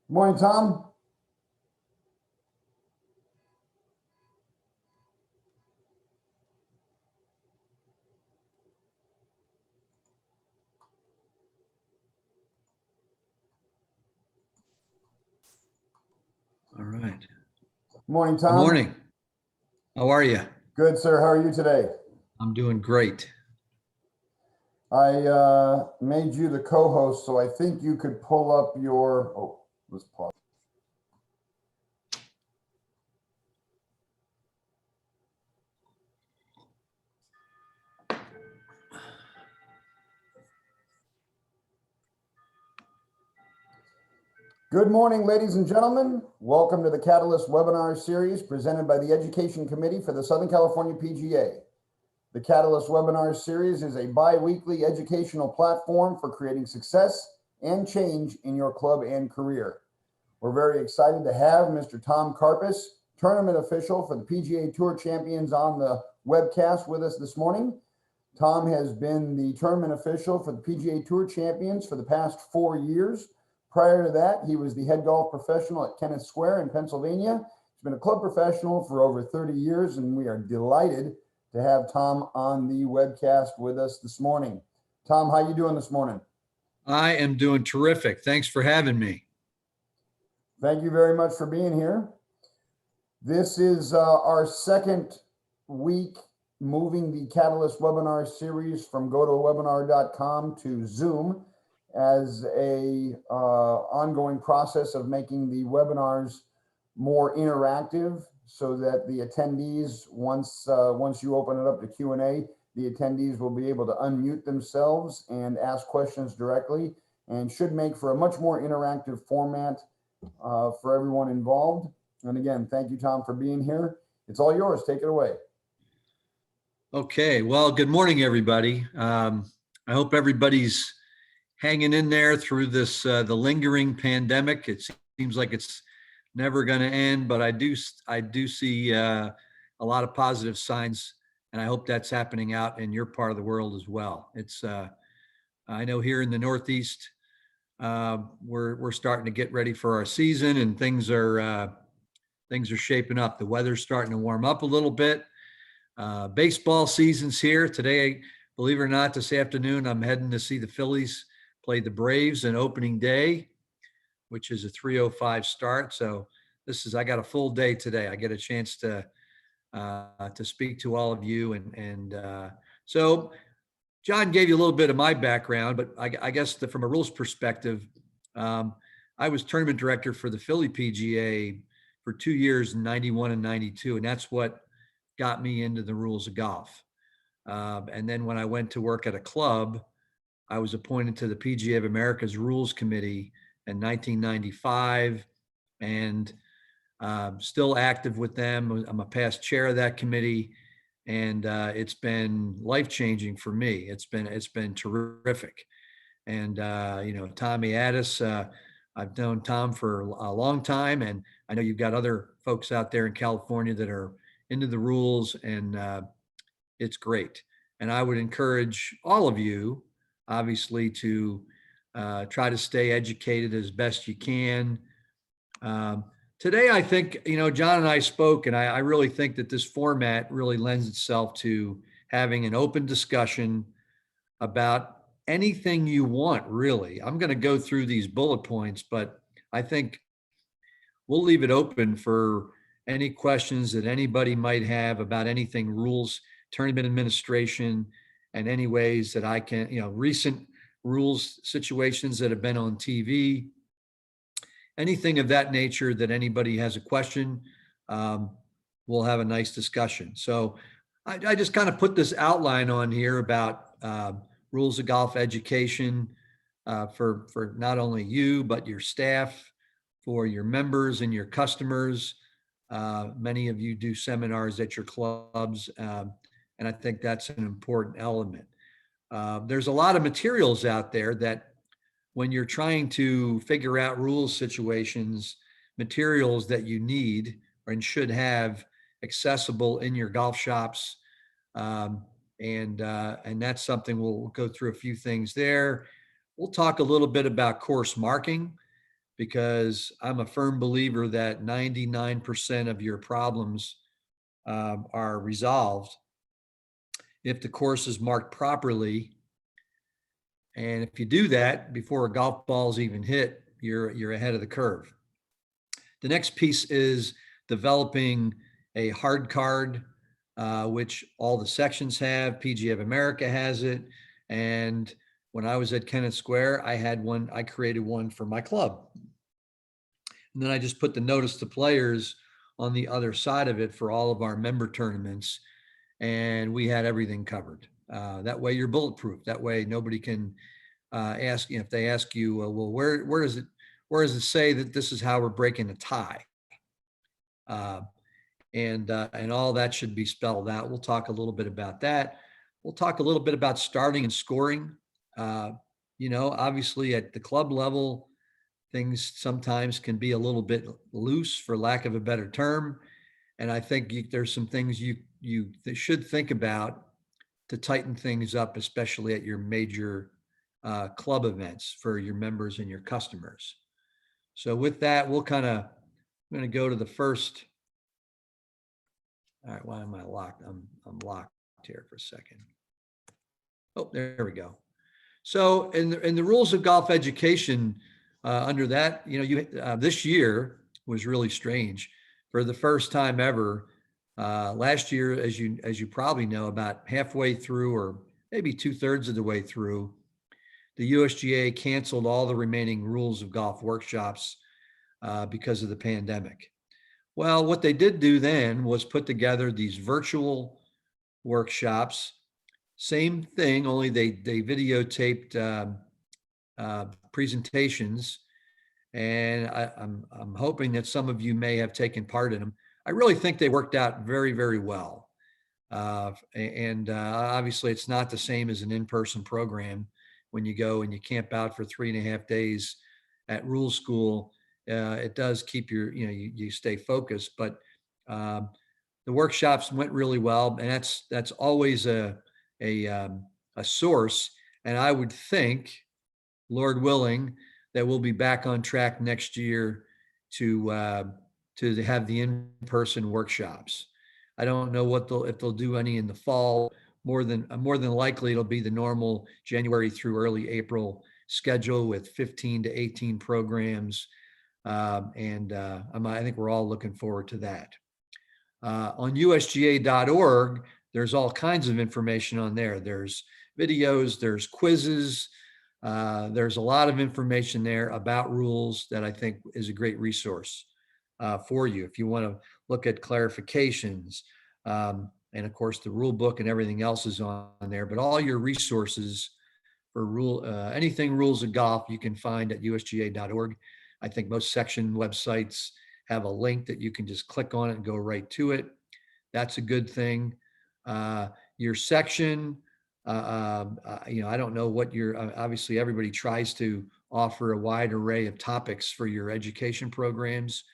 Morning, Tom. All right. Morning, Good Tom. morning. How are you? Good, sir. How are you today? I'm doing great. I made you the co-host, so I think you could pull up your. Oh, let's pause. Good morning, ladies and gentlemen. Welcome to the Catalyst webinar series presented by the Education Committee for the Southern California PGA. The Catalyst webinar series is a bi-weekly educational platform for creating success and change in your club and career. We're very excited to have Mr. Tom Carpus, tournament official for the PGA Tour Champions, on the webcast with us this morning. Tom has been the tournament official for the PGA Tour Champions for the past 4 years. Prior to that, he was the head golf professional at Kenneth Square in Pennsylvania. He's been a club professional for over 30 years, and we are delighted to have Tom on the webcast with us this morning. Tom, how you doing this morning? I am doing terrific. Thanks for having me. Thank you very much for being here. This is our second week moving the Catalyst webinar series from gotowebinar.com to Zoom as a ongoing process of making the webinars more interactive so that the attendees, once you open it up to Q&A, the attendees will be able to unmute themselves and ask questions directly, and should make for a much more interactive format for everyone involved. And again, thank you, Tom, for being here. It's all yours. Take it away. Okay. Well, good morning, everybody. I hope everybody's hanging in there through this, the lingering pandemic. It seems like it's never going to end, but I do see a lot of positive signs, and I hope that's happening out in your part of the world as well. It's, I know here in the Northeast, we're starting to get ready for our season, and things are shaping up. The weather's starting to warm up a little bit. Baseball season's here today. Believe it or not, this afternoon I'm heading to see the Phillies play the Braves on opening day, which is a 3:05 start. So I got a full day today. I get a chance to speak to all of you, and so John gave you a little bit of my background, but I guess from a rules perspective, I was tournament director for the Philly PGA for 2 years in 91 and 92. And that's what got me into the rules of golf. And then when I went to work at a club, I was appointed to the PGA of America's Rules Committee in 1995, and still active with them. I'm a past chair of that committee, and it's been life-changing for me. It's been terrific. And Tommy Addis, I've known Tom for a long time, and I know you've got other folks out there in California that are into the rules, and it's great. And I would encourage all of you, obviously, to try to stay educated as best you can. Today, I think, John and I spoke, and I really think that this format really lends itself to having an open discussion about anything you want, really. I'm going to go through these bullet points, but I think we'll leave it open for any questions that anybody might have about anything rules, tournament administration, and any ways that I can, recent rules situations that have been on TV, anything of that nature that anybody has a question, we'll have a nice discussion. So I just kind of put this outline on here about rules of golf education for not only you, but your staff, for your members and your customers. Many of you do seminars at your clubs, and I think that's an important element. There's a lot of materials out there that when you're trying to figure out rules situations, materials that you need and should have accessible in your golf shops. And that's something we'll go through a few things there. We'll talk a little bit about course marking. because I'm a firm believer that 99% of your problems are resolved if the course is marked properly. And if you do that before a golf ball's even hit, you're ahead of the curve. The next piece is developing a hard card, which all the sections have. PGA of America has it. And when I was at Kennett Square, I had one, I created one for my club. And then I just put the notice to players on the other side of it for all of our member tournaments. And we had everything covered. That way you're bulletproof. That way nobody can ask, if they ask you, well, where does it say that this is how we're breaking a tie? And all that should be spelled out. We'll talk a little bit about that. We'll talk a little bit about starting and scoring. Obviously at the club level, things sometimes can be a little bit loose, for lack of a better term. And I think there's some things you should think about to tighten things up, especially at your major club events for your members and your customers. So with that, I'm going to go to the first. All right, why am I locked? I'm locked here for a second. Oh, there we go. So in the rules of golf education, under that, this year was really strange. For the first time ever, last year, as you probably know, about halfway through, or maybe 2/3 of the way through, the USGA canceled all the remaining rules of golf workshops because of the pandemic. Well, what they did do then was put together these virtual workshops. Same thing, only they videotaped presentations, and I'm hoping that some of you may have taken part in them. I really think they worked out very, very well. Obviously, it's not the same as an in-person program when you go and you camp out for 3.5 days at rule school. It does keep you stay focused, but the workshops went really well, and that's always a source. And I would think, Lord willing, that we'll be back on track next year to have the in-person workshops. I don't know if they'll do any in the fall. More than likely, it'll be the normal January through early April schedule with 15 to 18 programs. I think we're all looking forward to that. On usga.org, there's all kinds of information on there. There's videos, there's quizzes, there's a lot of information there about rules that I think is a great resource for you if you want to look at clarifications. And of course, the rule book and everything else is on there, but all your resources for anything rules of golf, you can find at usga.org. I think most section websites have a link that you can just click on it and go right to it. That's a good thing. Your section, I don't know what obviously everybody tries to offer a wide array of topics for your education programs.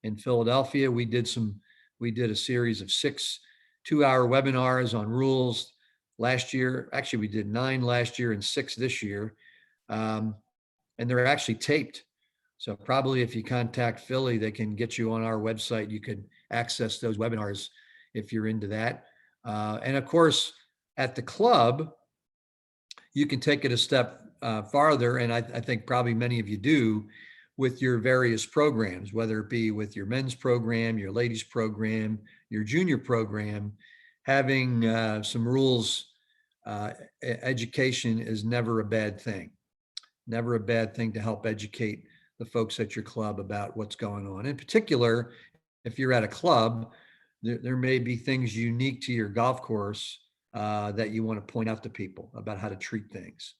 In Philadelphia, we did a series of 6 2-hour webinars on rules last year. Actually, we did 9 last year and 6 this year. And they're actually taped. So probably if you contact Philly, they can get you on our website. You could access those webinars if you're into that. And of course, at the club, you can take it a step farther. And I think probably many of you do with your various programs, whether it be with your men's program, your ladies program, your junior program. Having some rules education is never a bad thing. Never a bad thing to help educate the folks at your club about what's going on. In particular, if you're at a club, there may be things unique to your golf course that you want to point out to people about how to treat things.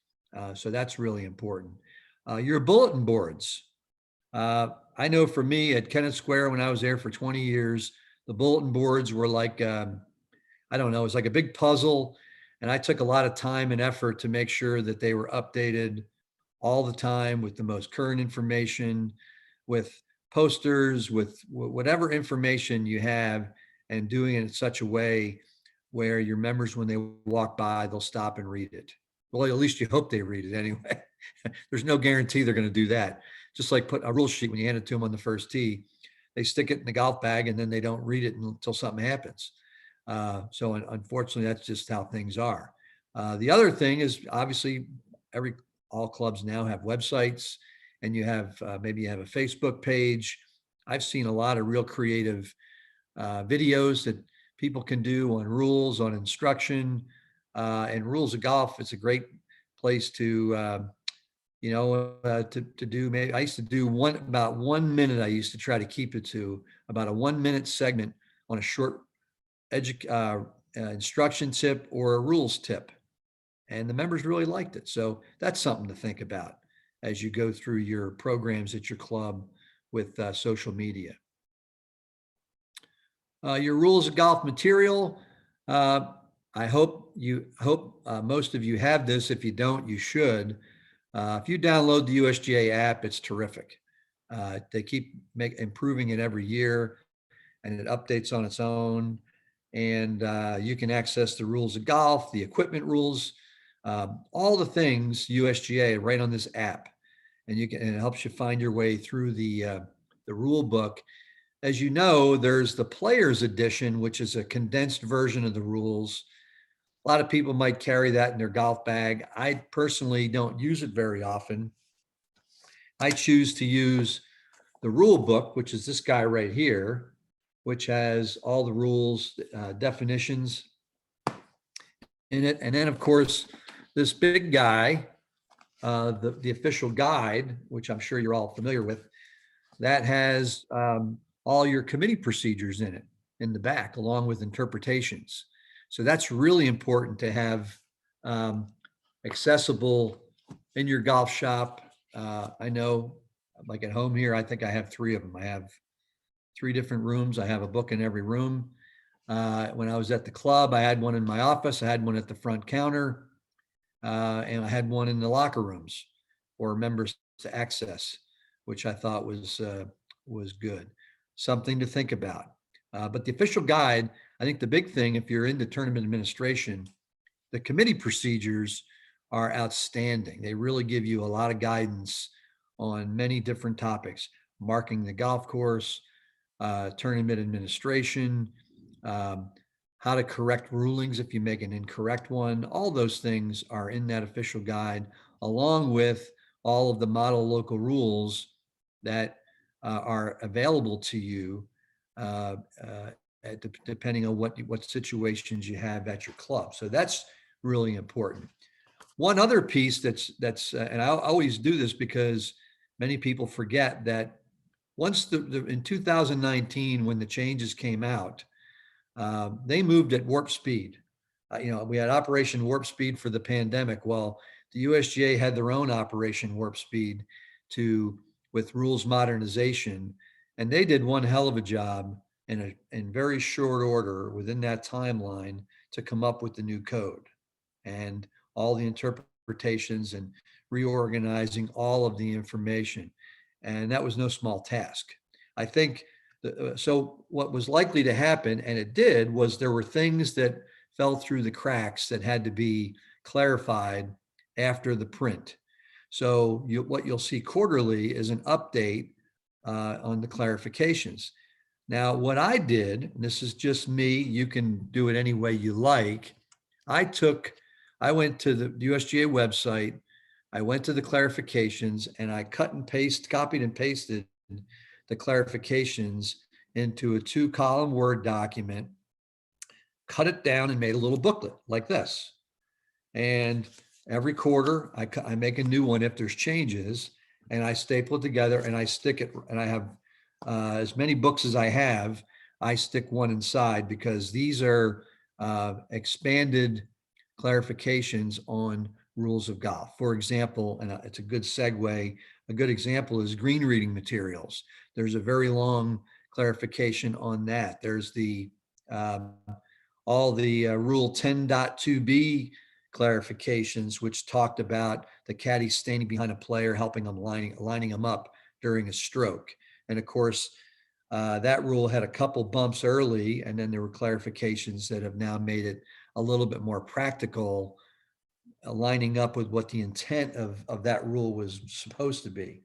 So that's really important. Your bulletin boards. I know for me at Kennett Square, when I was there for 20 years, the bulletin boards were like, I don't know, it was like a big puzzle. And I took a lot of time and effort to make sure that they were updated all the time with the most current information, with posters, with whatever information you have, and doing it in such a way where your members, when they walk by, they'll stop and read it. Well, at least you hope they read it anyway. There's no guarantee they're going to do that. Just like put a rule sheet when you hand it to them on the first tee, they stick it in the golf bag and then they don't read it until something happens. So unfortunately, that's just how things are. The other thing is obviously all clubs now have websites, and you have maybe you have a Facebook page. I've seen a lot of real creative videos that people can do on rules, on instruction, and rules of golf. It's a great place to to do. Maybe I used to do about 1 minute. I used to try to keep it to about a 1 minute segment on a short instruction tip or a rules tip, and the members really liked it. So that's something to think about as you go through your programs at your club with social media. Your rules of golf material. I hope most of you have this. If you don't, you should. If you download the USGA app, it's terrific. They keep improving it every year, and it updates on its own. And you can access the rules of golf, the equipment rules, all the things USGA right on this app. And and it helps you find your way through the rule book. As you know, there's the Players Edition, which is a condensed version of the rules. A lot of people might carry that in their golf bag. I personally don't use it very often. I choose to use the rule book, which is this guy right here, which has all the rules, definitions in it. And then, of course, this big guy, the official guide, which I'm sure you're all familiar with, that has all your committee procedures in it in the back, along with interpretations. So that's really important to have accessible in your golf shop. I know, like at home here, I think I have 3 of them. I have 3 different rooms. I have a book in every room. When I was at the club, I had one in my office. I had one at the front counter, and I had one in the locker rooms for members to access, which I thought was good. Something to think about. But the official guide, I think the big thing, if you're into tournament administration, the committee procedures are outstanding. They really give you a lot of guidance on many different topics: marking the golf course, tournament administration, how to correct rulings if you make an incorrect one. All those things are in that official guide, along with all of the model local rules that are available to you depending on what situations you have at your club. So that's really important. One other piece that's and I always do this because many people forget that once in 2019, when the changes came out, they moved at warp speed. We had Operation Warp Speed for the pandemic. Well, the USGA had their own Operation Warp Speed with rules modernization, and they did one hell of a job in very short order within that timeline to come up with the new code and all the interpretations and reorganizing all of the information. And that was no small task. I think so what was likely to happen, and it did, was there were things that fell through the cracks that had to be clarified after the print. So what you'll see quarterly is an update on the clarifications. Now, what I did, and this is just me, you can do it any way you like. I went to the USGA website, I went to the clarifications, and I copied and pasted the clarifications into a 2-column Word document, cut it down, and made a little booklet like this. And every quarter, I make a new one if there's changes, and I staple it together and I stick it. And I have as many books as I have, I stick one inside because these are expanded clarifications on rules of golf. For example, and it's a good segue, a good example is green reading materials. There's a very long clarification on that. There's all the Rule 10.2b clarifications, which talked about the caddy standing behind a player, helping them lining them up during a stroke. And of course, that rule had a couple bumps early, and then there were clarifications that have now made it a little bit more practical lining up with what the intent of that rule was supposed to be.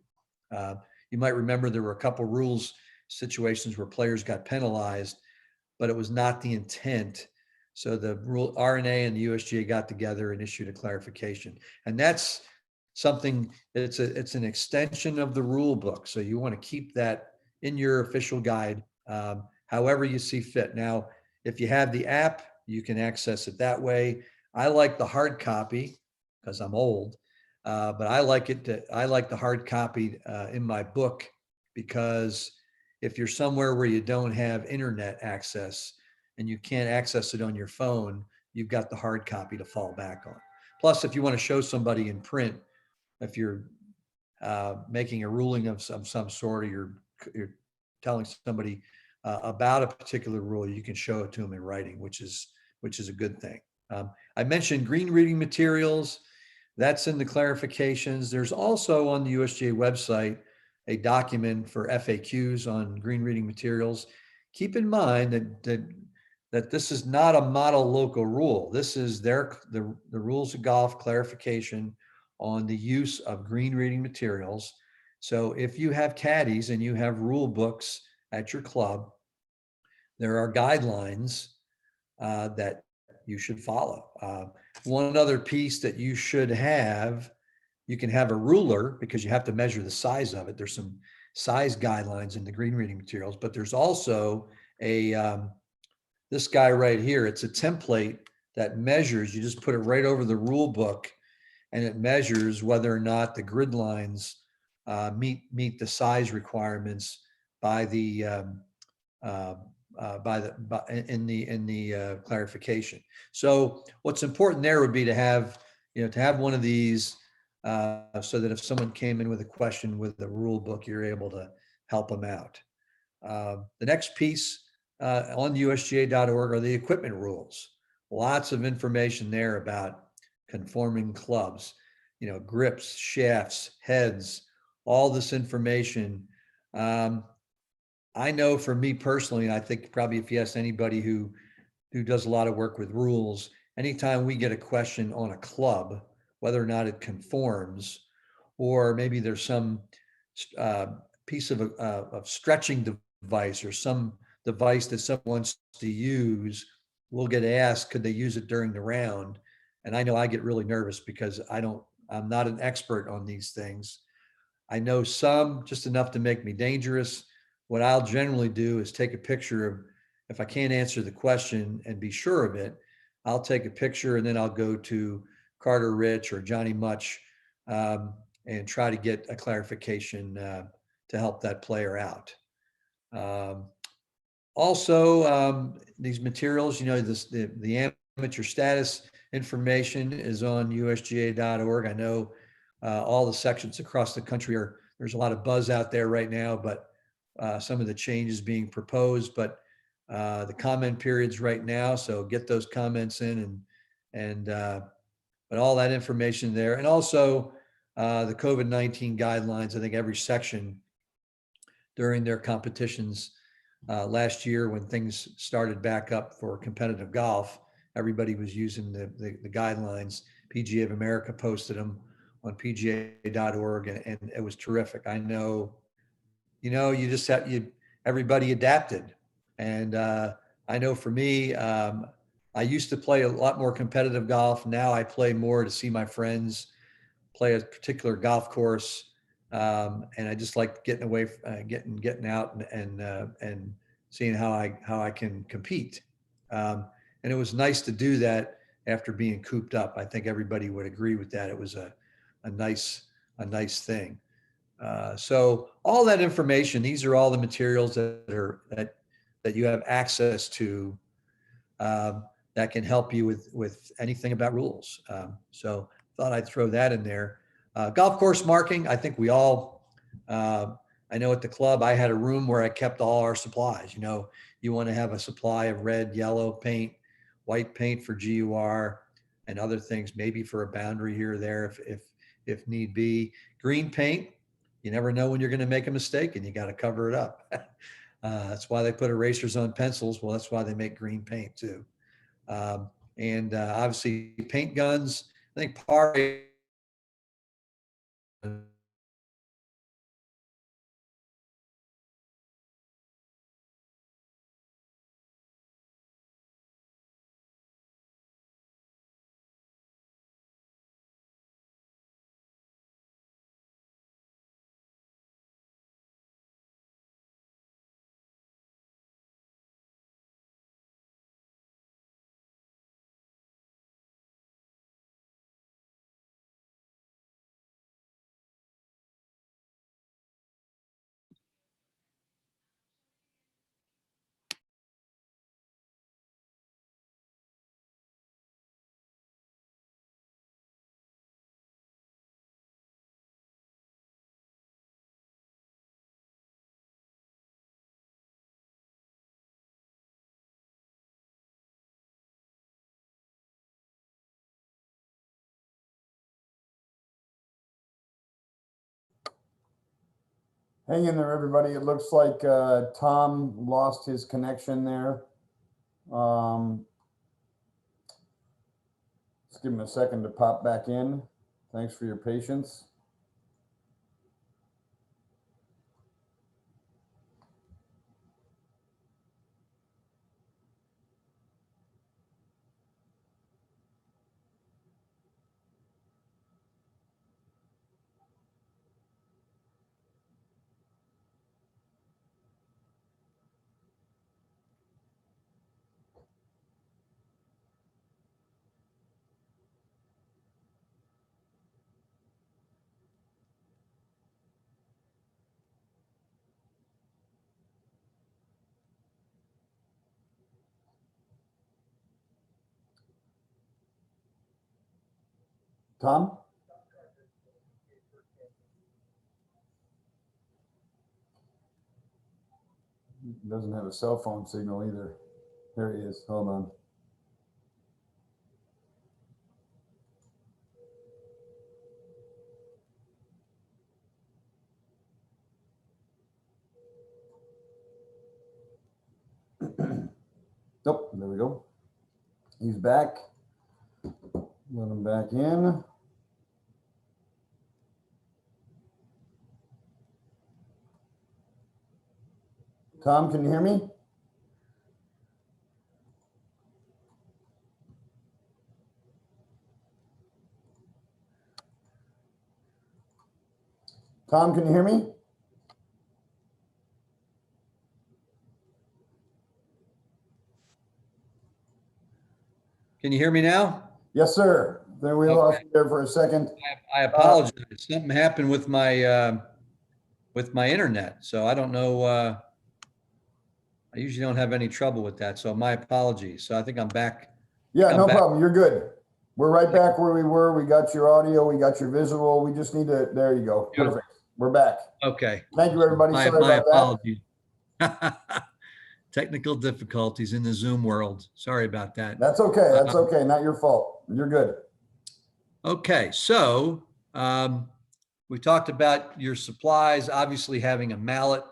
You might remember there were a couple rules situations where players got penalized, but it was not the intent. So the rule RNA and the USGA got together and issued a clarification, and that's something. It's an extension of the rule book. So you want to keep that in your official guide, however you see fit. Now, if you have the app, you can access it that way. I like the hard copy because I'm old, but I like the hard copy in my book, because if you're somewhere where you don't have internet access and you can't access it on your phone, you've got the hard copy to fall back on. Plus, if you want to show somebody in print, if you're making a ruling of some sort, or you're telling somebody about a particular rule, you can show it to them in writing, which is a good thing. I mentioned green reading materials. That's in the clarifications. There's also on the USGA website a document for FAQs on green reading materials. Keep in mind that this is not a model local rule. This is the rules of golf clarification on the use of green reading materials. So if you have caddies and you have rule books at your club, there are guidelines that you should follow. One other piece that you should have, you can have a ruler because you have to measure the size of it. There's some size guidelines in the green reading materials, but there's also this guy right here. It's a template that measures. You just put it right over the rule book, and it measures whether or not the grid lines meet the size requirements by the in the clarification. So what's important there would be to have one of these so that if someone came in with a question with the rule book, you're able to help them out. The next piece on usga.org are the equipment rules. Lots of information there about conforming clubs, grips, shafts, heads, all this information. I know for me personally, and I think probably if you ask anybody who does a lot of work with rules, anytime we get a question on a club, whether or not it conforms, or maybe there's some piece of stretching device or some device that someone wants to use, we'll get asked, could they use it during the round? And I know I get really nervous because I'm not an expert on these things. I know some, just enough to make me dangerous. What I'll generally do is take a picture of, if I can't answer the question and be sure of it, I'll take a picture and then I'll go to Carter Rich or Johnny Much and try to get a clarification to help that player out. Also, these materials, the amateur status information is on usga.org. I know all the sections across the country there's a lot of buzz out there right now, but some of the changes being proposed, but the comment periods right now. So get those comments in but all that information there. And also the COVID-19 guidelines. I think every section during their competitions last year, when things started back up for competitive golf, everybody was using the guidelines. PGA of America posted them on pga.org, and it was terrific. I know, you just everybody adapted. And I know for me, I used to play a lot more competitive golf. Now I play more to see my friends play a particular golf course. And I just like getting away, getting out and seeing how I can compete. And it was nice to do that after being cooped up. I think everybody would agree with that. It was a nice thing. So all that information, these are all the materials that you have access to that can help you with anything about rules. So thought I'd throw that in there. Golf course marking, I think we all, I know at the club, I had a room where I kept all our supplies. You want to have a supply of red, yellow paint, white paint for GUR and other things, maybe for a boundary here or there if need be. Green paint, you never know when you're going to make a mistake and you got to cover it up. That's why they put erasers on pencils. Well, that's why they make green paint too. And obviously paint guns. I think par Hang in there, everybody. It looks like Tom lost his connection there. Let's give him a second to pop back in. Thanks for your patience. Tom? Doesn't have a cell phone signal either. There he is. Hold on. Nope, there we go. He's back. Let him back in. Tom, can you hear me? Tom, can you hear me? Can you hear me now? Yes, sir. Then we lost you there for a second. I apologize. Something happened with my internet, so I don't know. I usually don't have any trouble with that, so my apologies. So I think I'm back. Yeah, I'm no back. problem. You're good. We're right back where we were. We got your audio. We got your visual. We just need to, there you go. Beautiful. Perfect. We're back. Okay. Thank you, everybody. My Sorry about apologies. Technical difficulties in the Zoom world. Sorry about that. That's okay. That's okay. Not your fault. You're good. Okay, so we talked about your supplies, obviously having a mallet.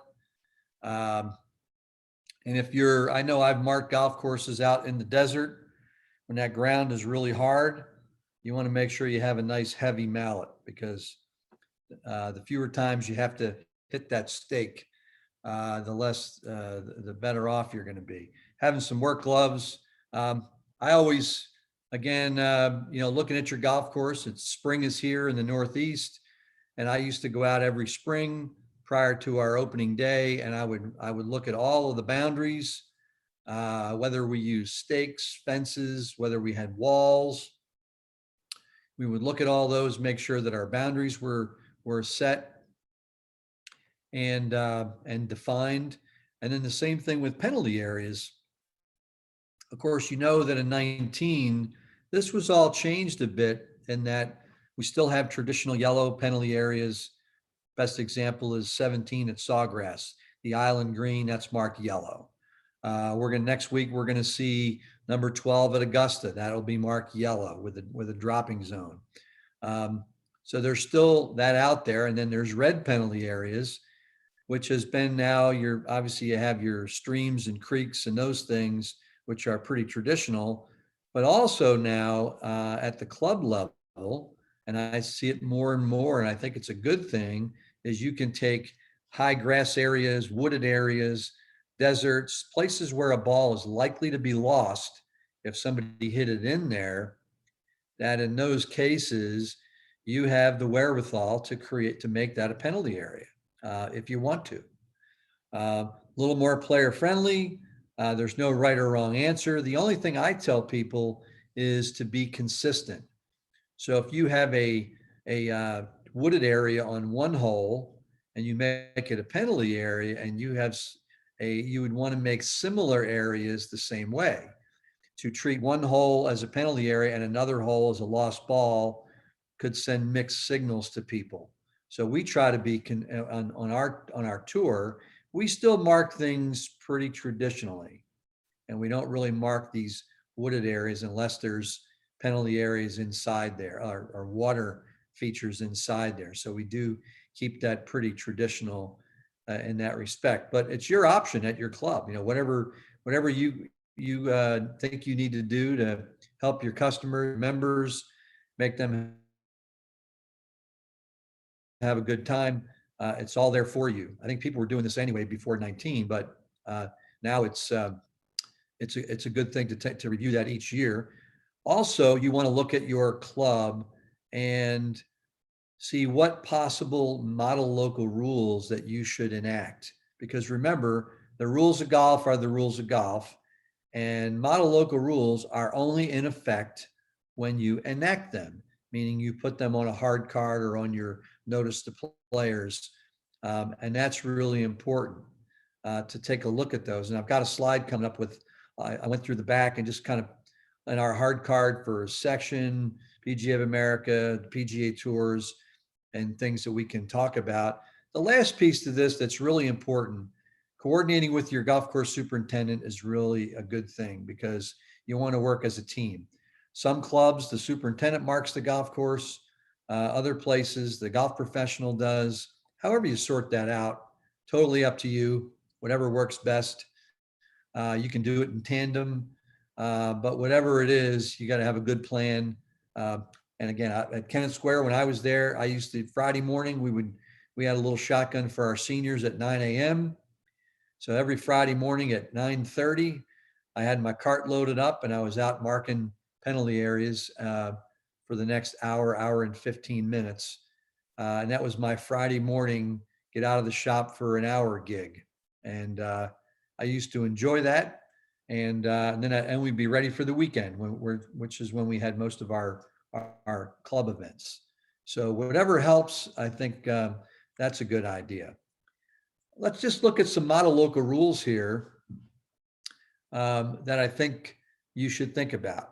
And if you're, I know I've marked golf courses out in the desert when that ground is really hard. You want to make sure you have a nice heavy mallet because the fewer times you have to hit that stake, the better off you're going to be. Having some work gloves. I always, again, looking at your golf course, it's spring is here in the Northeast. And I used to go out every spring prior to our opening day. And I would look at all of the boundaries, whether we use stakes, fences, whether we had walls. We would look at all those, make sure that our boundaries were set and defined. And then the same thing with penalty areas. Of course, you know that in 19, this was all changed a bit in that we still have traditional yellow penalty areas. Best example is 17 at Sawgrass. The island green, that's marked yellow. Next week, we're gonna see number 12 at Augusta. That'll be marked yellow with a dropping zone. So there's still that out there. And then there's red penalty areas, which has been now obviously you have your streams and creeks and those things, which are pretty traditional, but also now at the club level, and I see it more and more, and I think it's a good thing, is you can take high grass areas, wooded areas, deserts, places where a ball is likely to be lost if somebody hit it in there, that in those cases, you have the wherewithal to make that a penalty area if you want to. A little more player friendly. There's no right or wrong answer. The only thing I tell people is to be consistent. So if you have a wooded area on one hole and you make it a penalty area, and you would want to make similar areas the same way, to treat one hole as a penalty area and another hole as a lost ball could send mixed signals to people. So we try to be on our tour, we still mark things pretty traditionally, and we don't really mark these wooded areas unless there's penalty areas inside there or water features inside there. So we do keep that pretty traditional in that respect. But it's your option at your club. Whatever you think you need to do to help your customers, members, make them have a good time. It's all there for you. I think people were doing this anyway before 19, but now it's a good thing to review that each year. Also, you want to look at your club and see what possible model local rules that you should enact. Because remember, the rules of golf are the rules of golf, and model local rules are only in effect when you enact them, meaning you put them on a hard card or on your notice to players. And that's really important to take a look at those. And I've got a slide coming up with, I went through the back and just kind of in our hard card for section, PGA of America, PGA tours, and things that we can talk about. The last piece to this that's really important, coordinating with your golf course superintendent is really a good thing because you want to work as a team. Some clubs, the superintendent marks the golf course. Other places, the golf professional does. However you sort that out, totally up to you, whatever works best. You can do it in tandem, but whatever it is, you got to have a good plan. And again, at Kennett Square, when I was there, I used to, Friday morning, we had a little shotgun for our seniors at 9 a.m. So every Friday morning at 9:30, I had my cart loaded up and I was out marking penalty areas for the next hour and 15 minutes. And that was my Friday morning, get out of the shop for an hour gig. And I used to enjoy that. And then we'd be ready for the weekend, which is when we had most of our club events. So whatever helps, I think that's a good idea. Let's just look at some model local rules here that I think you should think about.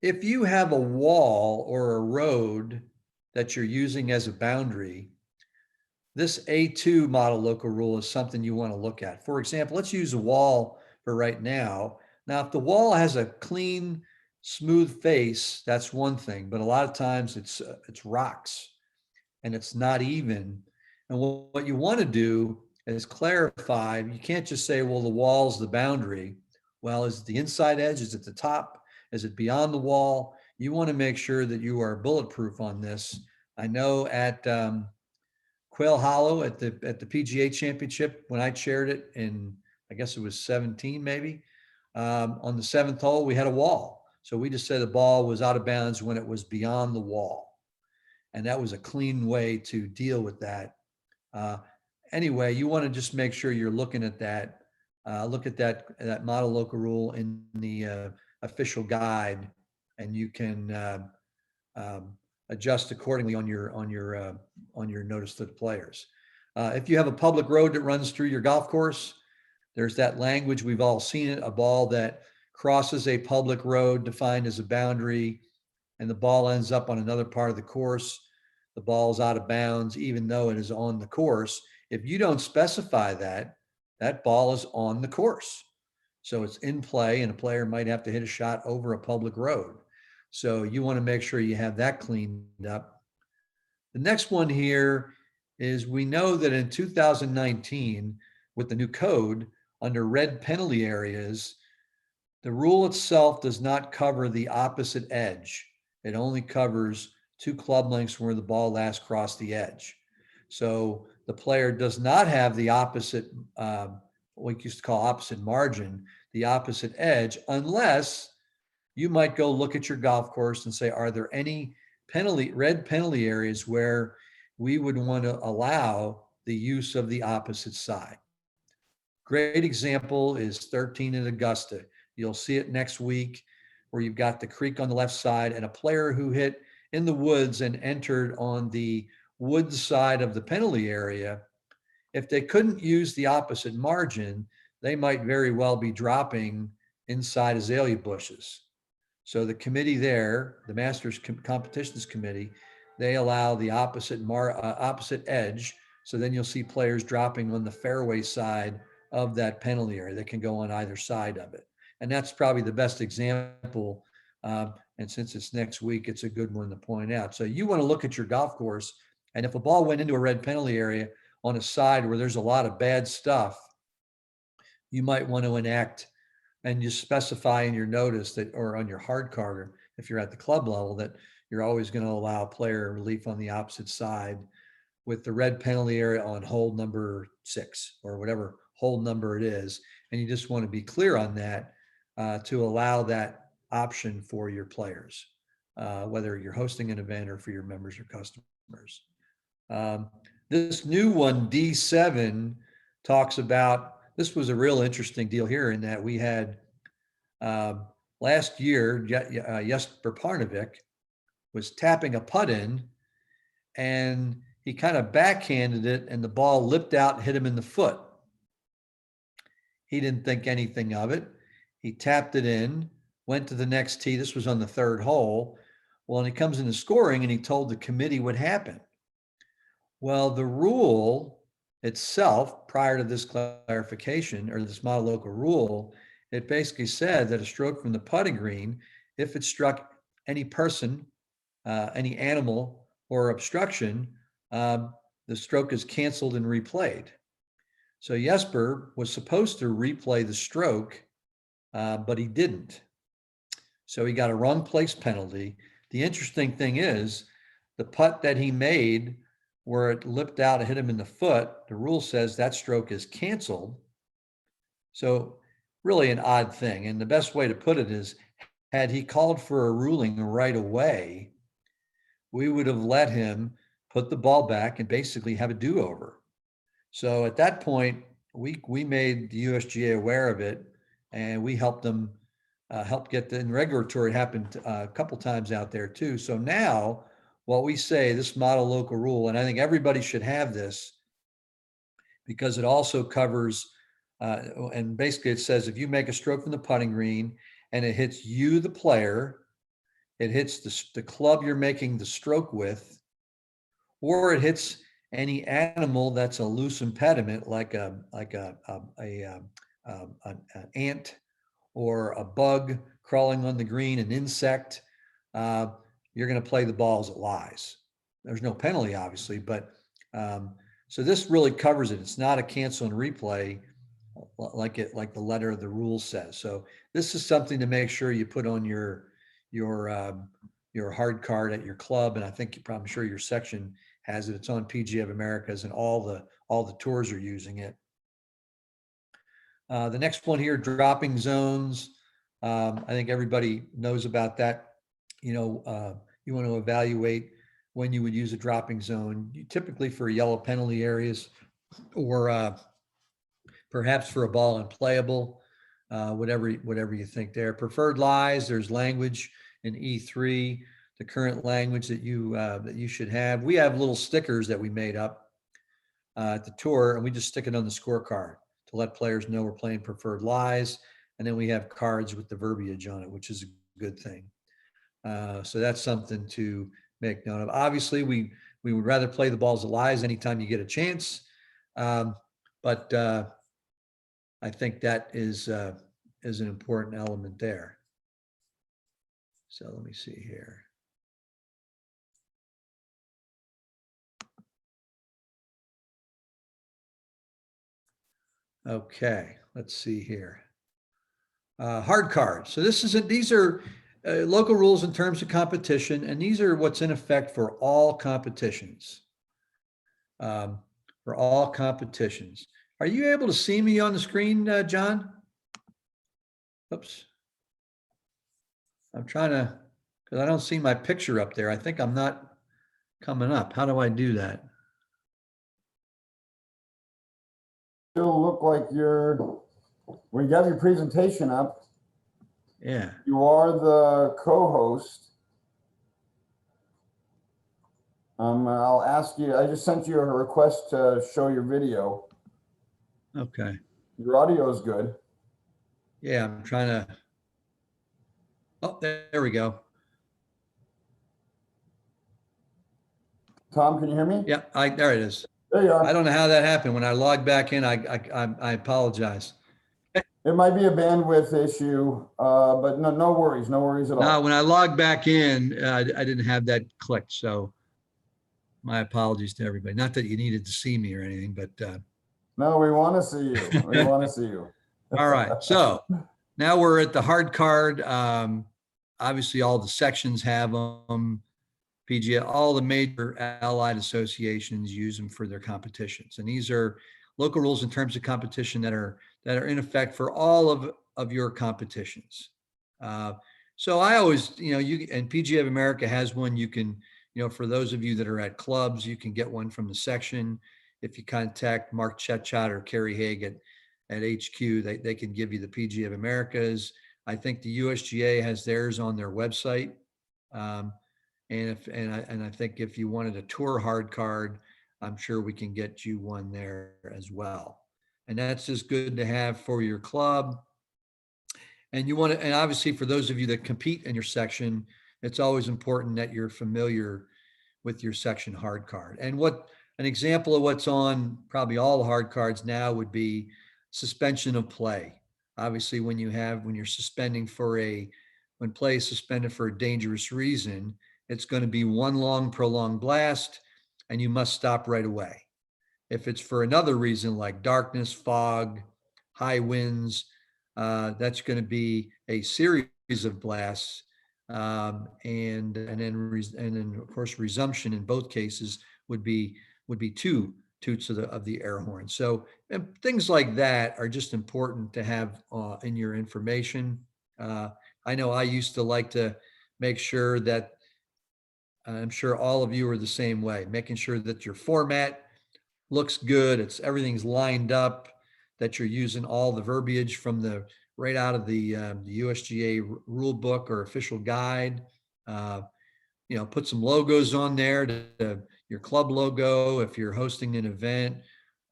If you have a wall or a road that you're using as a boundary, this A2 model local rule is something you want to look at. For example, let's use a wall for right now. Now, if the wall has a clean, smooth face, that's one thing, but a lot of times it's rocks and it's not even. And what you want to do is clarify. You can't just say, well, the wall's the boundary. Well, is it the inside edge? Is it the top? Is it beyond the wall? You want to make sure that you are bulletproof on this. I know at Quail Hollow at the PGA Championship, when I chaired it in, I guess it was 17 maybe, on the 7th hole, we had a wall. So we just said the ball was out of bounds when it was beyond the wall. And that was a clean way to deal with that. Anyway, you want to just make sure you're looking at that. Look at that model local rule in the official guide, and you can adjust accordingly on your notice to the players. If you have a public road that runs through your golf course, there's that language, we've all seen it, a ball that crosses a public road defined as a boundary, and the ball ends up on another part of the course. The ball's out of bounds, even though it is on the course. If you don't specify that, that ball is on the course. So it's in play, and a player might have to hit a shot over a public road. So you want to make sure you have that cleaned up. The next one here is, we know that in 2019, with the new code, under red penalty areas, the rule itself does not cover the opposite edge. It only covers 2 club lengths where the ball last crossed the edge. So the player does not have the opposite, what we used to call opposite margin, the opposite edge, unless you might go look at your golf course and say, are there any red penalty areas where we would want to allow the use of the opposite side? Great example is 13 at Augusta. You'll see it next week where you've got the creek on the left side and a player who hit in the woods and entered on the woods side of the penalty area. If they couldn't use the opposite margin, they might very well be dropping inside azalea bushes. So the committee there, the Masters Competitions Committee, they allow the opposite edge. So then you'll see players dropping on the fairway side of that penalty area. They can go on either side of it. And that's probably the best example. And since it's next week, it's a good one to point out. So you want to look at your golf course, and if a ball went into a red penalty area on a side where there's a lot of bad stuff, you might want to enact and you specify in your notice that, or on your hard card, or if you're at the club level, that you're always going to allow player relief on the opposite side with the red penalty area on hole number 6 or whatever hole number it is. And you just want to be clear on that to allow that option for your players, whether you're hosting an event or for your members or customers. This new one, D7, talks about, this was a real interesting deal here in that we had last year, Jesper Parnevik was tapping a putt in and he kind of backhanded it and the ball lipped out and hit him in the foot. He didn't think anything of it. He tapped it in, went to the next tee. This was on the 3rd hole. Well, and he comes into scoring and he told the committee what happened. Well, the rule itself, prior to this clarification or this model local rule, it basically said that a stroke from the putting green, if it struck any person, any animal or obstruction, the stroke is canceled and replayed. So Jesper was supposed to replay the stroke, but he didn't. So he got a wrong place penalty. The interesting thing is the putt that he made where it lipped out and hit him in the foot, the rule says that stroke is canceled. So really an odd thing. And the best way to put it is, had he called for a ruling right away, we would have let him put the ball back and basically have a do-over. So at that point, we made the USGA aware of it, and we helped them help get the, and regulatory happened a couple times out there too. So now what we say, this model local rule, and I think everybody should have this because it also covers, and basically it says if you make a stroke from the putting green and it hits you, the player, it hits the club you're making the stroke with, or it hits any animal that's a loose impediment, like an ant or a bug crawling on the green, an insect, you're going to play the ball as it lies. There's no penalty, obviously, but so this really covers it. It's not a cancel and replay like the letter of the rule says. So this is something to make sure you put on your hard card at your club, and I think I'm sure your section has it. It's on PGA of Americas, and all the tours are using it. The next one here, dropping zones. I think everybody knows about that. You want to evaluate when you would use a dropping zone, typically for yellow penalty areas, or perhaps for a ball unplayable, whatever you think there. Preferred lies, there's language in E3, the current language that you should have. We have little stickers that we made up at the tour, and we just stick it on the scorecard to let players know we're playing preferred lies. And then we have cards with the verbiage on it, which is a good thing. So that's something to make note of. Obviously, we would rather play the balls of lies anytime you get a chance. But I think that is an important element there. So let me see here. Okay, let's see here. Hard cards. So these are local rules and terms of competition, and these are what's in effect for all competitions. For all competitions. Are you able to see me on the screen, John? Oops. I'm trying to, because I don't see my picture up there. I think I'm not coming up. How do I do that? Still look like we got your presentation up. Yeah. You are the co-host. I'll ask you, I just sent you a request to show your video. Okay. Your audio is good. Yeah, I'm trying to. Oh, there we go. Tom, can you hear me? Yeah, there it is. There you are. I don't know how that happened. When I logged back in, I apologize. It might be a bandwidth issue, but no worries at all. No, when I logged back in, I didn't have that clicked. So my apologies to everybody. Not that you needed to see me or anything, but. No, we want to see you. We want to see you. All right. So now we're at the hard card. Obviously, all the sections have them. PGA, all the major allied associations use them for their competitions. And these are local rules and terms of competition that are in effect for all of your competitions. So I always, and PGA of America has one. You can, for those of you that are at clubs, you can get one from the section. If you contact Mark Chetchot or Kerry Haig at HQ, they can give you the PGA of America's. I think the USGA has theirs on their website. And I think if you wanted a tour hard card, I'm sure we can get you one there as well. And that's just good to have for your club. And and obviously for those of you that compete in your section, it's always important that you're familiar with your section hard card. And an example of what's on probably all the hard cards now would be suspension of play. Obviously, when you're suspending when play is suspended for a dangerous reason, it's going to be one long prolonged blast and you must stop right away. If it's for another reason like darkness, fog, high winds, that's going to be a series of blasts. And then of course resumption in both cases would be 2 toots of the air horn. So things like that are just important to have in your information. I know I used to like to make sure that I'm sure all of you are the same way, making sure that your format looks good. Everything's lined up, that you're using all the verbiage from right out of the USGA rule book or official guide. Put some logos on there your club logo, if you're hosting an event,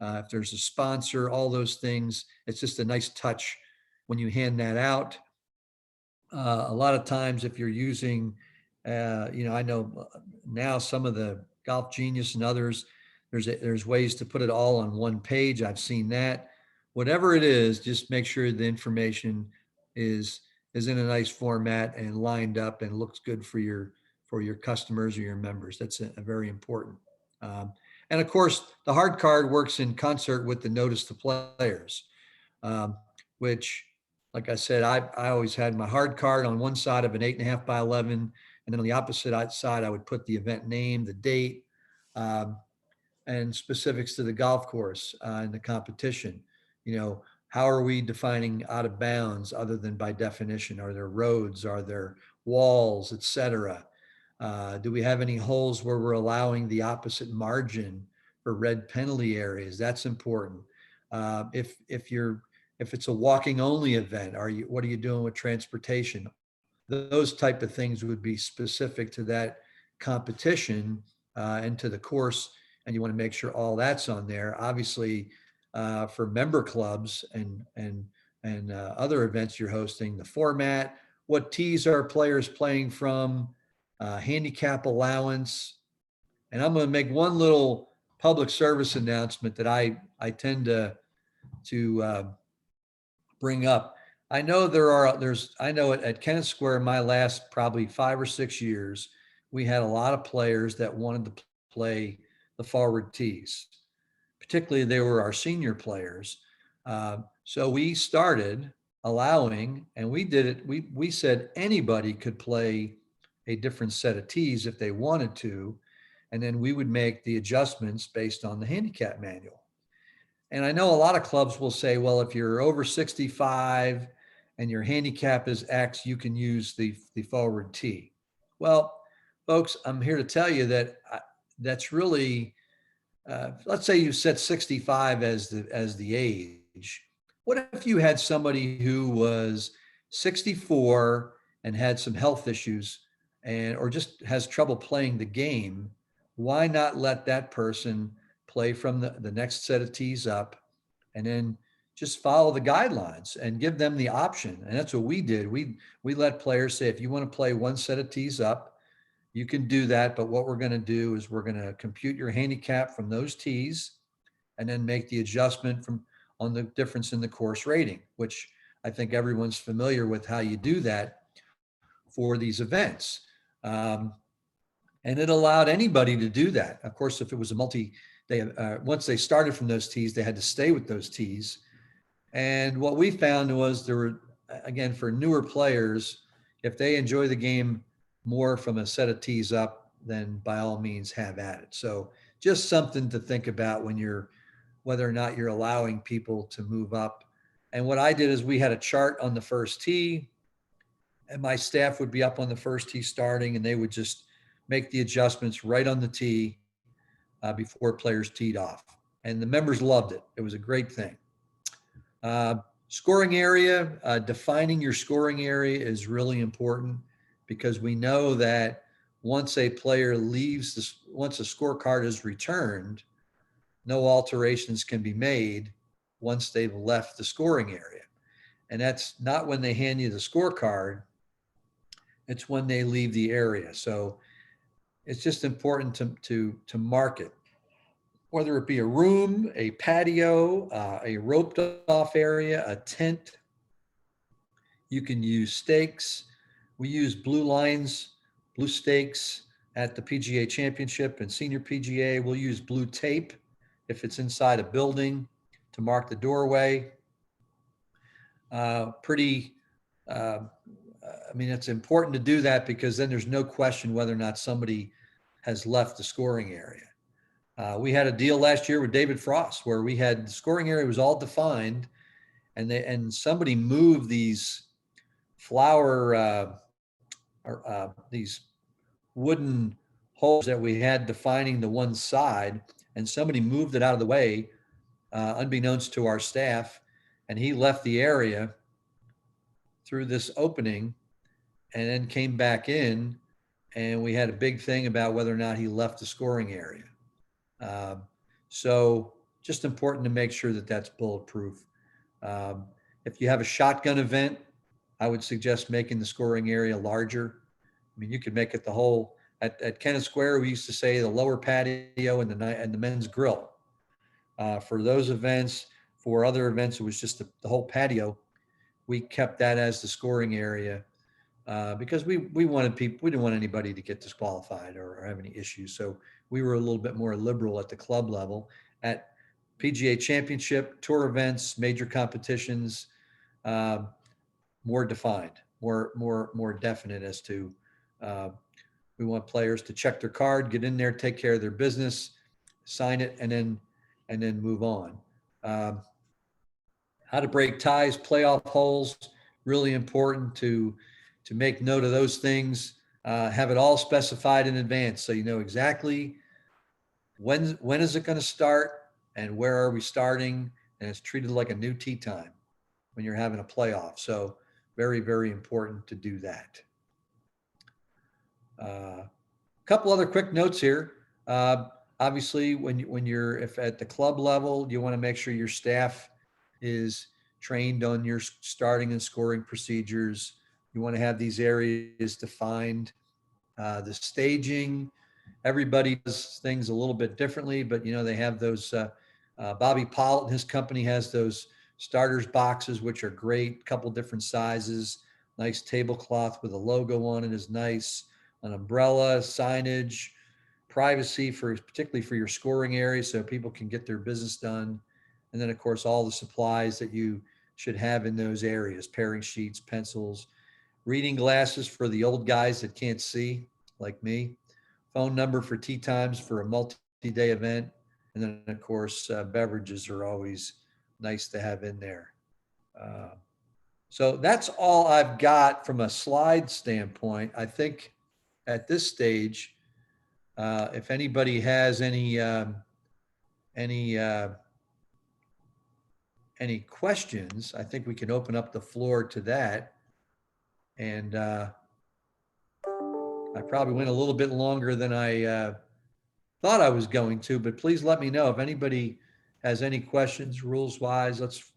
if there's a sponsor, all those things. It's just a nice touch when you hand that out. A lot of times if you're using, I know now some of the Golf Genius and others, there's ways to put it all on one page. I've seen that. Whatever it is, just make sure the information is in a nice format and lined up and looks good for your customers or your members. That's a very important. And of course, the hard card works in concert with the notice to players, which, like I said, I always had my hard card on one side of an 8.5 by 11, and then on the opposite side, I would put the event name, the date, and specifics to the golf course and the competition. How are we defining out of bounds other than by definition? Are there roads? Are there walls, et cetera? Do we have any holes where we're allowing the opposite margin for red penalty areas? That's important. If it's a walking only event, what are you doing with transportation? Those type of things would be specific to that competition and to the course, and you want to make sure all that's on there. Obviously, for member clubs and other events you're hosting, the format, what tees are players playing from, handicap allowance. And I'm going to make one little public service announcement that I tend to bring up. I know I know at Kennett Square, my last probably 5 or 6 years, we had a lot of players that wanted to play the forward tees. Particularly, they were our senior players. So we started allowing, and we did it, we said anybody could play a different set of tees if they wanted to, and then we would make the adjustments based on the handicap manual. And I know a lot of clubs will say, well, if you're over 65 and your handicap is X, you can use the forward tee. Well, folks, I'm here to tell you that that's really, let's say you set 65 as the age. What if you had somebody who was 64 and had some health issues and or just has trouble playing the game? Why not let that person play from the next set of tees up and then just follow the guidelines and give them the option? And that's what we did. We let players say, if you want to play one set of tees up, you can do that. But what we're going to do is we're going to compute your handicap from those tees and then make the adjustment from on the difference in the course rating, which I think everyone's familiar with how you do that for these events. And it allowed anybody to do that. Of course, if it was a once they started from those tees, they had to stay with those tees. And what we found was there were, again, for newer players, if they enjoy the game more from a set of tees up, then by all means have at it. So just something to think about when whether or not you're allowing people to move up. And what I did is we had a chart on the first tee, and my staff would be up on the first tee starting, and they would just make the adjustments right on the tee before players teed off. And the members loved it. It was a great thing. Scoring area, defining your scoring area is really important, because we know that once a player leaves, once a scorecard is returned, no alterations can be made once they've left the scoring area. And that's not when they hand you the scorecard, it's when they leave the area. So it's just important to mark it, whether it be a room, a patio, a roped off area, a tent. You can use stakes. We use blue lines, blue stakes at the PGA Championship and Senior PGA. We'll use blue tape if it's inside a building to mark the doorway. I mean, it's important to do that, because then there's no question whether or not somebody has left the scoring area. We had a deal last year with David Frost where we had the scoring area was all defined, and somebody moved these these wooden holes that we had defining the one side, and somebody moved it out of the way, unbeknownst to our staff, and he left the area through this opening and then came back in, and we had a big thing about whether or not he left the scoring area. So just important to make sure that that's bulletproof. If you have a shotgun event, I would suggest making the scoring area larger. I mean, you could make it the whole, at Kennett Square, we used to say the lower patio and the men's grill. For those events, for other events, it was just the whole patio. We kept that as the scoring area because we wanted people, we didn't want anybody to get disqualified or have any issues. So we were a little bit more liberal at the club level. At PGA Championship, tour events, major competitions, more defined, more definite as to we want players to check their card, get in there, take care of their business, sign it, and then move on. How to break ties, playoff holes, really important to make note of those things. Have it all specified in advance so you know exactly when is it going to start and where are we starting, and it's treated like a new tee time when you're having a playoff. So very, very important to do that. A couple other quick notes here. Obviously, if at the club level, you want to make sure your staff is trained on your starting and scoring procedures. You want to have these areas defined. The staging, everybody does things a little bit differently, but they have those. Bobby Pollitt and his company has those starters boxes, which are great. Couple different sizes. Nice tablecloth with a logo on it is nice. An umbrella, signage, privacy particularly for your scoring area, so people can get their business done. And then, of course, all the supplies that you should have in those areas: pairing sheets, pencils, reading glasses for the old guys that can't see, like me, phone number for tee times for a multi-day event, and then of course beverages are always nice to have in there. Uh, so that's all I've got from a slide standpoint. I think at this stage, if anybody has any uh, any questions, I think we can open up the floor to that. And I probably went a little bit longer than I thought I was going to, but please let me know if anybody has any questions rules wise. Let's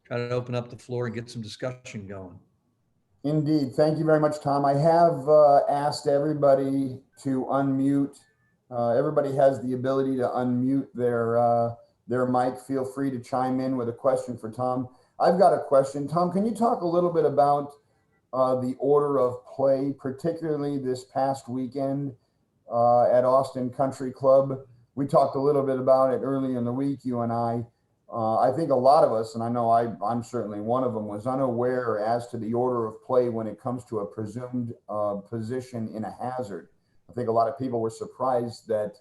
try to open up the floor and get some discussion going. Indeed. Thank you very much, Tom. I have asked everybody to unmute. Everybody has the ability to unmute their mic. Feel free to chime in with a question for Tom. I've got a question. Tom, can you talk a little bit about the order of play, particularly this past weekend at Austin Country Club? We talked a little bit about it early in the week, you and I. I think a lot of us, and I know I'm certainly one of them, was unaware as to the order of play when it comes to a presumed position in a hazard. I think a lot of people were surprised that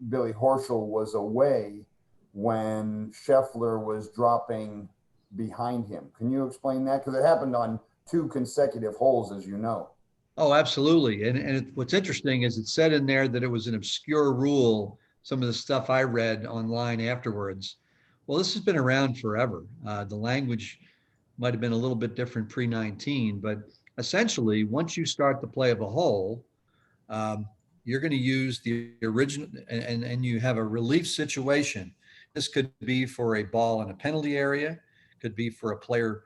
Billy Horschel was away when Scheffler was dropping behind him. Can you explain that? Because it happened on 2 consecutive holes, as you know. Oh, absolutely. And what's interesting is it said in there that it was an obscure rule, some of the stuff I read online afterwards. Well, this has been around forever. The language might have been a little bit different pre-19, but essentially, once you start the play of a hole, you're going to use the original, and you have a relief situation. This could be for a ball in a penalty area, could be for a player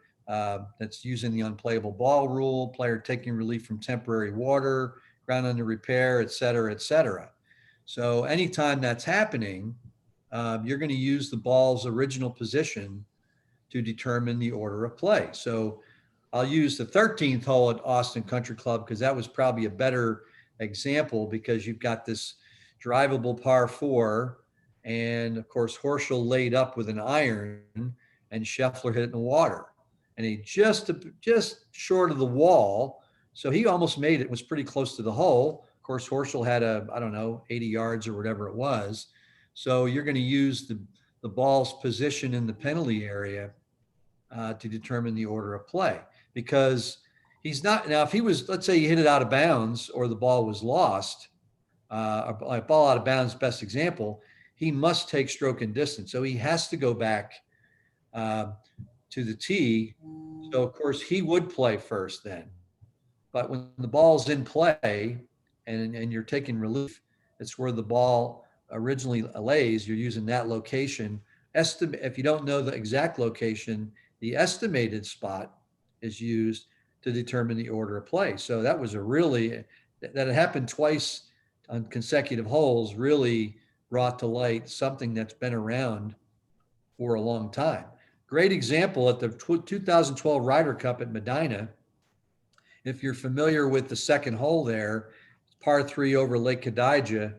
that's using the unplayable ball rule, player taking relief from temporary water, ground under repair, et cetera, et cetera. So anytime that's happening, you're going to use the ball's original position to determine the order of play. So I'll use the 13th hole at Austin Country Club because that was probably a better example, because you've got this drivable par 4, and of course Horschel laid up with an iron and Scheffler hit it in the water, and he just short of the wall, so he almost made it, was pretty close to the hole. Of course Horschel had I don't know, 80 yards or whatever it was. So you're going to use the ball's position in the penalty area to determine the order of play, because he's not, now if he was, let's say he hit it out of bounds or the ball was lost, a ball out of bounds, best example, he must take stroke and distance. So he has to go back to the tee. So of course he would play first then. But when the ball's in play and you're taking relief, it's where the ball originally lays, you're using that location. If you don't know the exact location, the estimated spot is used to determine the order of play. So that was that it happened twice on consecutive holes, really brought to light something that's been around for a long time. Great example at the 2012 Ryder Cup at Medina. If you're familiar with the second hole there, par 3 over Lake Kadija,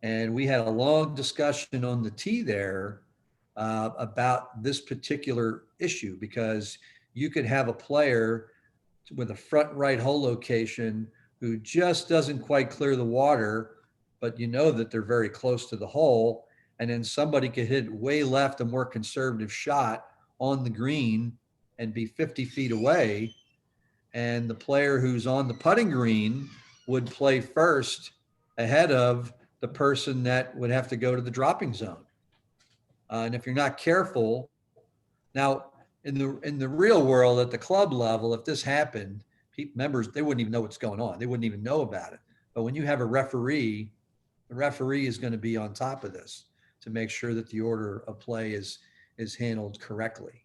and we had a long discussion on the tee there about this particular issue, because you could have a player with a front right hole location who just doesn't quite clear the water, but you know that they're very close to the hole. And then somebody could hit way left, a more conservative shot on the green and be 50 feet away. And the player who's on the putting green would play first ahead of the person that would have to go to the dropping zone. And if you're not careful, now in the real world at the club level, if this happened, members, they wouldn't even know what's going on. They wouldn't even know about it. But when you have a referee, the referee is going to be on top of this to make sure that the order of play is handled correctly.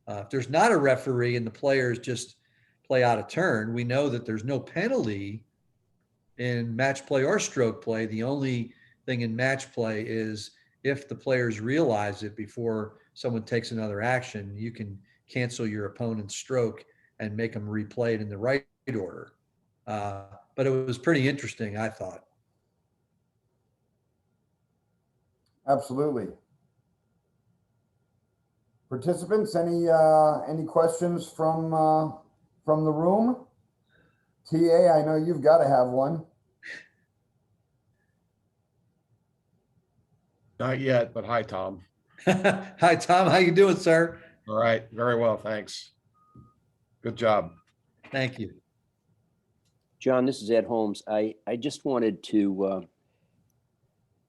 If there's not a referee and the players just play out of turn, we know that there's no penalty in match play or stroke play. The only thing in match play is if the players realize it before someone takes another action, you can cancel your opponent's stroke and make them replay it in the right order. But it was pretty interesting, I thought. Absolutely. Participants, any questions from the room? TA, I know you've got to have one. Not yet, but hi, Tom. Hi, Tom. How you doing, sir? All right, very well, thanks. Good job. Thank you. John, this is Ed Holmes. I just wanted to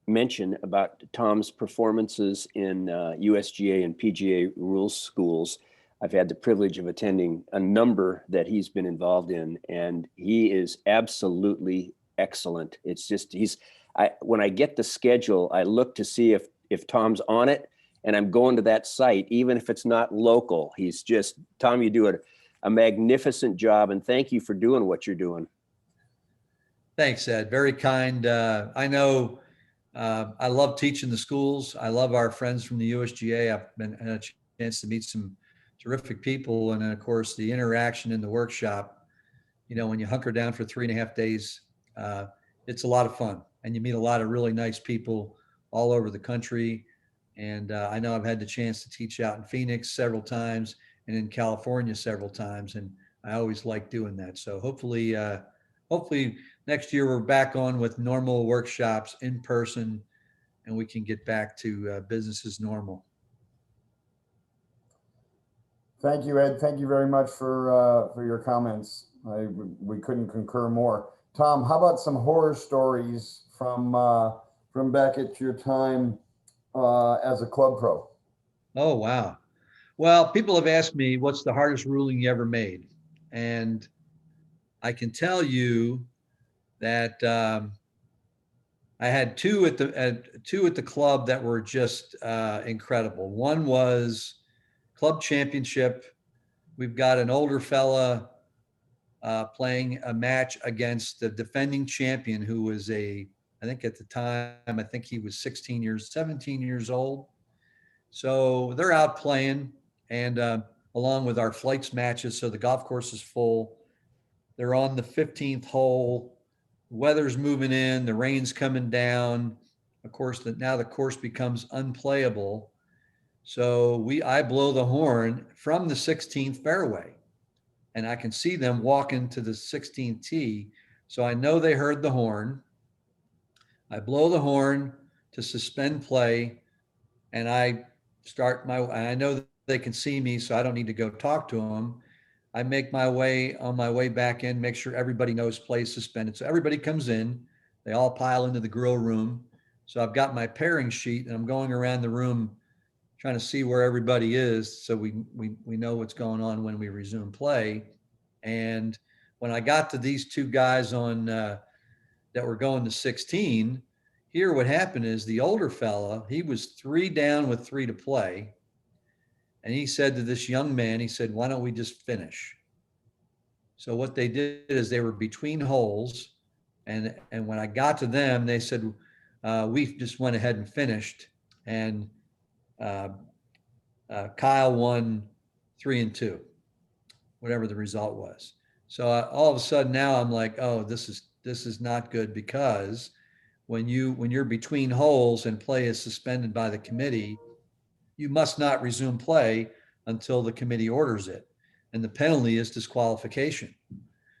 mention about Tom's performances in USGA and PGA rules schools. I've had the privilege of attending a number that he's been involved in, and he is absolutely excellent. It's just when I get the schedule, I look to see if Tom's on it, and I'm going to that site, even if it's not local. He's just, Tom, you do a magnificent job, and thank you for doing what you're doing. Thanks, Ed. Very kind. I know I love teaching the schools. I love our friends from the USGA. I've had a chance to meet some terrific people. And then, of course, the interaction in the workshop, when you hunker down for 3.5 days, it's a lot of fun. And you meet a lot of really nice people all over the country. And I know I've had the chance to teach out in Phoenix several times and in California several times. And I always like doing that. So hopefully next year we're back on with normal workshops in person, and we can get back to business as normal. Thank you, Ed. Thank you very much for your comments. We couldn't concur more. Tom, how about some horror stories from back at your time as a club pro? Oh, wow. Well, people have asked me, what's the hardest ruling you ever made? And I can tell you that I had two at the club that were just incredible. One was club championship. We've got an older fella playing a match against the defending champion, who was I think at the time, I think he was 17 years old. So they're out playing, and along with our flights matches. So the golf course is full. They're on the 15th hole. Weather's moving in, the rain's coming down. Of course, now the course becomes unplayable. So I blow the horn from the 16th fairway, and I can see them walking to the 16th tee. So I know they heard the horn. I blow the horn to suspend play, and I know that they can see me, so I don't need to go talk to them. I make my way back in, make sure everybody knows play is suspended. So everybody comes in, they all pile into the grill room. So I've got my pairing sheet, and I'm going around the room trying to see where everybody is, so we know what's going on when we resume play. And when I got to these two guys on that were going to 16, here what happened is the older fella, he was 3 down with 3 to play. And he said to this young man, he said, why don't we just finish? So what they did is they were between holes. And when I got to them, they said, we just went ahead and finished. And Kyle won 3 and 2, whatever the result was. So all of a sudden now I'm like, oh, this is not good, because when you're between holes and play is suspended by the committee, you must not resume play until the committee orders it. And the penalty is disqualification.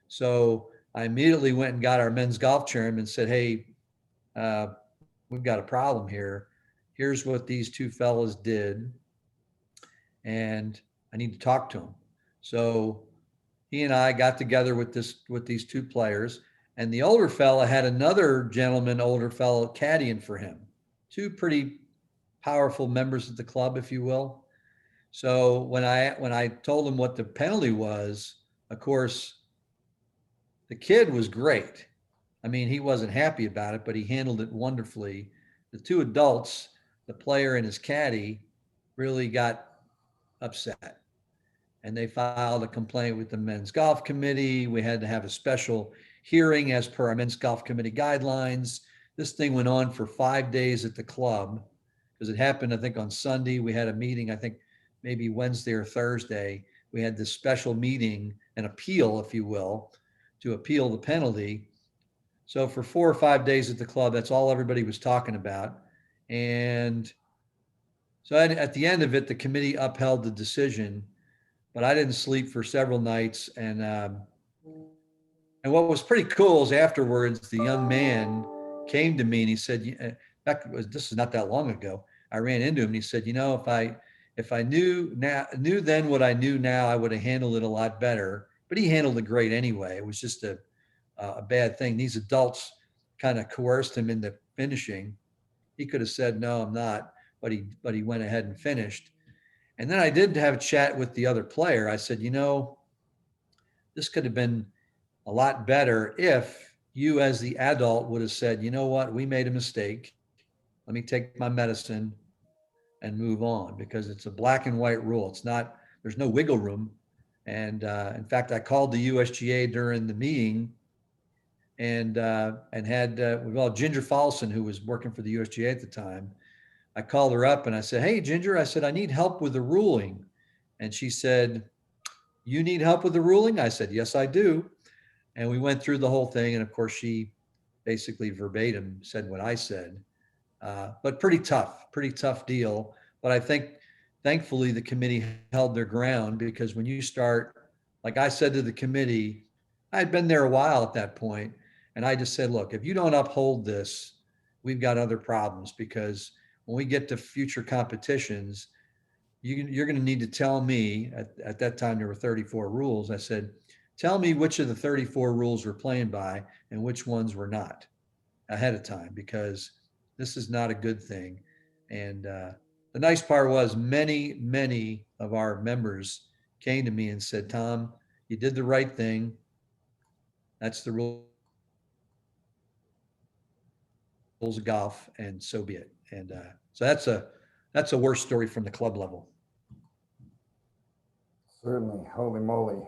So I immediately went and got our men's golf chairman and said, hey, we've got a problem here. Here's what these two fellas did, and I need to talk to them. So he and I got together with these two players, and the older fella had another older fellow caddying for him. Two pretty powerful members of the club, if you will. So when I told him what the penalty was, of course, the kid was great. I mean, he wasn't happy about it, but he handled it wonderfully. The two adults, the player and his caddy, really got upset. And they filed a complaint with the men's golf committee. We had to have a special hearing as per our men's golf committee guidelines. This thing went on for 5 days at the club, because it happened, I think, on Sunday. We had a meeting, I think maybe Wednesday or Thursday. We had this special meeting, an appeal, if you will, to appeal the penalty. So for 4 or 5 days at the club, that's all everybody was talking about. And So at the end of it, the committee upheld the decision, but I didn't sleep for several nights. And what was pretty cool is afterwards, the young man came to me and he said, this is not that long ago. I ran into him and he said, if I knew then what I knew now, I would have handled it a lot better. But he handled it great anyway. It was just a bad thing. These adults kind of coerced him into finishing. He could have said, no, I'm not, but he went ahead and finished. And then I did have a chat with the other player. I said, this could have been a lot better if you as the adult would have said, you know what, we made a mistake. Let me take my medicine and move on, because it's a black and white rule. It's not, there's no wiggle room. And in fact, I called the USGA during the meeting and had Ginger Folson, who was working for the USGA at the time. I called her up and I said, hey, Ginger, I said, I need help with the ruling. And she said, you need help with the ruling? I said, yes, I do. And we went through the whole thing. And of course, she basically verbatim said what I said. But pretty tough deal. But I think, thankfully, the committee held their ground, because when you start, like I said to the committee, I had been there a while at that point, and I just said, look, if you don't uphold this, we've got other problems, because when we get to future competitions, you're going to need to tell me, at that time there were 34 rules. I said, tell me which of the 34 rules we're playing by and which ones we're not ahead of time, because this is not a good thing. And the nice part was many of our members came to me and said, Tom, you did the right thing. That's the rules of golf, and so be it. And so that's a worse story from the club level. Certainly, holy moly.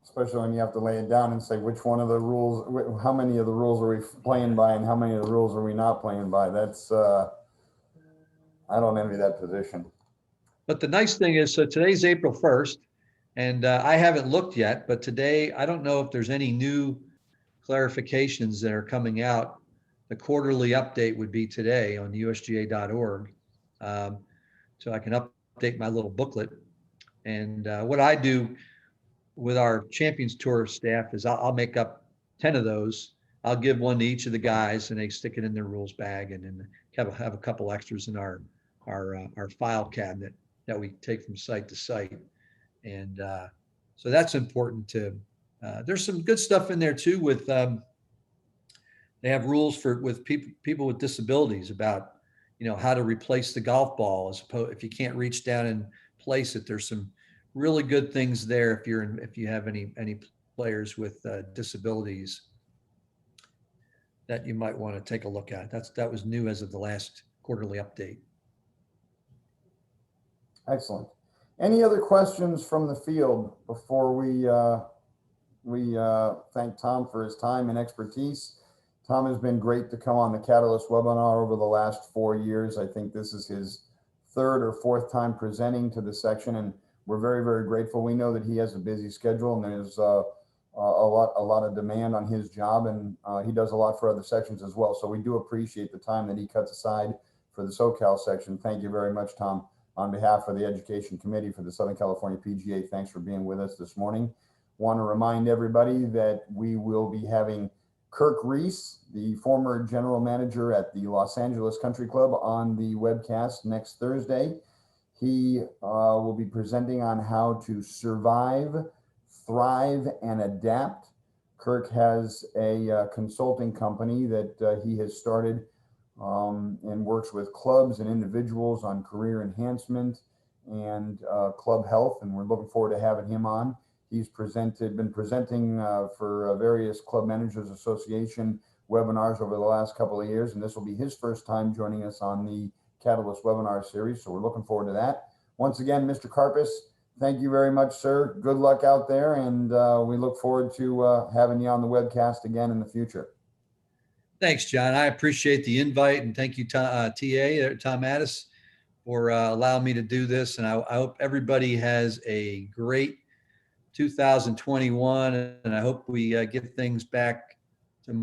Especially when you have to lay it down and say which one of the rules, how many of the rules are we playing by and how many of the rules are we not playing by. That's, I don't envy that position. But the nice thing is, so today's April 1st, and I haven't looked yet, but today, I don't know if there's any new clarifications that are coming out. The quarterly update would be today on usga.org. So I can update my little booklet. And what I do with our Champions Tour staff is I'll make up 10 of those. I'll give one to each of the guys, and they stick it in their rules bag, and then have a couple extras in our file cabinet that we take from site to site. And so that's important to, there's some good stuff in there too with, they have rules with people with disabilities about, how to replace the golf ball, as opposed, if you can't reach down and place it. There's some really good things there if you have any players with disabilities that you might want to take a look at. That was new as of the last quarterly update. Excellent. Any other questions from the field before we thank Tom for his time and expertise? Tom has been great to come on the Catalyst webinar over the last 4 years. I think this is his third or fourth time presenting to the section, and we're very, very grateful. We know that he has a busy schedule, and there's a lot of demand on his job, and he does a lot for other sections as well. So we do appreciate the time that he cuts aside for the SoCal section. Thank you very much, Tom. On behalf of the Education Committee for the Southern California PGA, thanks for being with us this morning. Want to remind everybody that we will be having Kirk Reese, the former general manager at the Los Angeles Country Club, on the webcast next Thursday. He will be presenting on how to survive, thrive, and adapt. Kirk has a consulting company that he has started and works with clubs and individuals on career enhancement and club health, and we're looking forward to having him on. He's been presenting for various Club Managers Association webinars over the last couple of years, and this will be his first time joining us on the Catalyst webinar series, so we're looking forward to that. Once again, Mr. Carpus, thank you very much, sir. Good luck out there, and we look forward to having you on the webcast again in the future. Thanks, John. I appreciate the invite, and thank you, Tom Addis, for allowing me to do this. And I hope everybody has a great 2021, and I hope we get things back to a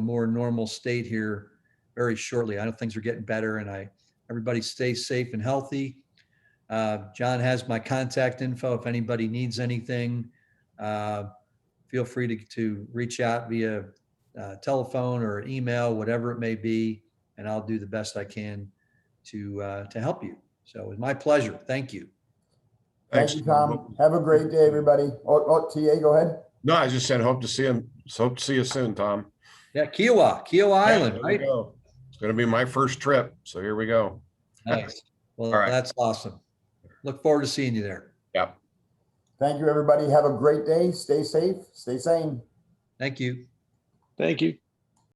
more normal state here very shortly. I know things are getting better, and I everybody stay safe and healthy. John has my contact info. If anybody needs anything, feel free to reach out via telephone or an email, whatever it may be, and I'll do the best I can to help you. So it was my pleasure. Thank you. Thank Thanks. you, Tom. Have a great day, everybody. TA, go ahead. No, I just said, hope to see him. Hope to see you soon, Tom. Yeah, Kiowa Island, There we right? go. It's going to be my first trip. So here we go. Nice. Well, All right. that's awesome. Look forward to seeing you there. Yep. Thank you, everybody. Have a great day. Stay safe. Stay sane. Thank you. Thank you.